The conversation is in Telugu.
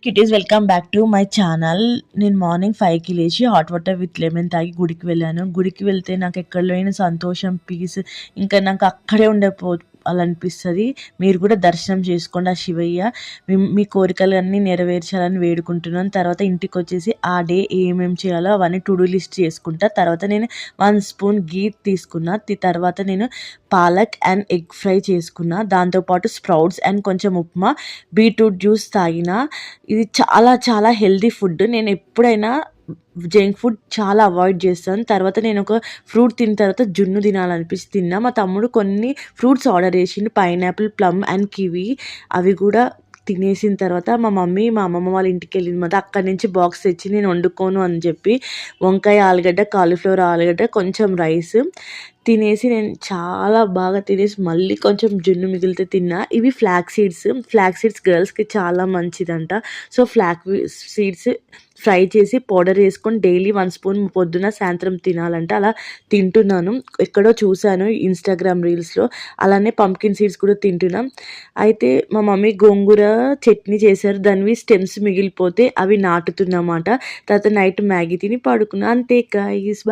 Kitties welcome back to my channel. నేను మార్నింగ్ 5కి లేచి హాట్ వాటర్ విత్ లెమన్ తాగి గుడికి వెళ్ళాను. గుడికి వెళ్తే నాకు ఎక్కడ లేని సంతోషం, పీస్ ఇంకా నాకు అక్కడే అనిపిస్తుంది. మీరు కూడా దర్శనం చేసుకోండి ఆ శివయ్య. మీ కోరికలన్నీ నెరవేర్చాలని వేడుకుంటున్నాను. తర్వాత ఇంటికి వచ్చేసి ఆ డే ఏమేమి చేయాలో అవన్నీ టు డూ లిస్ట్ చేసుకుంటా. తర్వాత నేను 1 స్పూన్ గీ తీసుకున్నా. తర్వాత నేను పాలక్ అండ్ ఎగ్ ఫ్రై చేసుకున్నా. దాంతోపాటు స్ప్రౌట్స్ అండ్ కొంచెం ఉప్మా, బీట్రూట్ జ్యూస్ తాగిన. ఇది చాలా చాలా హెల్దీ ఫుడ్. నేను ఎప్పుడైనా జంక్ ఫుడ్ చాలా అవాయిడ్ చేస్తాను. తర్వాత నేను ఒక ఫ్రూట్ తిన్న తర్వాత జున్ను తినాలనిపించి తిన్నా. మా తమ్ముడు కొన్ని ఫ్రూట్స్ ఆర్డర్ చేసిండు, పైనాపిల్, ప్లమ్ అండ్ కివి. అవి కూడా తినేసిన తర్వాత మా మమ్మీ మా అమ్మమ్మ వాళ్ళ ఇంటికి వెళ్ళింది మాట. అక్కడి నుంచి బాక్స్ తెచ్చి నేను వండుకోను అని చెప్పి వంకాయ ఆలుగడ్డ, కాలీఫ్లవర్ ఆలుగడ్డ, కొంచెం రైస్ తినేసి నేను చాలా బాగా తినేసి మళ్ళీ కొంచెం జున్ను మిగిలితే తిన్నా. ఇవి ఫ్లాక్ సీడ్స్ గర్ల్స్కి చాలా మంచిదంట. సో సీడ్స్ ఫ్రై చేసి పౌడర్ వేసుకొని డైలీ 1 స్పూన్ పొద్దున సాయంత్రం తినాలంట. అలా తింటున్నాను. ఎక్కడో చూశాను ఇన్స్టాగ్రామ్ రీల్స్లో. అలానే పంకిన్ సీడ్స్ కూడా తింటున్నాం. అయితే మా మమ్మీ గోంగూర చట్నీ చేశారు. దానివి స్టెమ్స్ మిగిలిపోతే అవి నాటుతున్నమాట. తర్వాత నైట్ మ్యాగీ తిని పడుకున్నా. అంతే గైస్.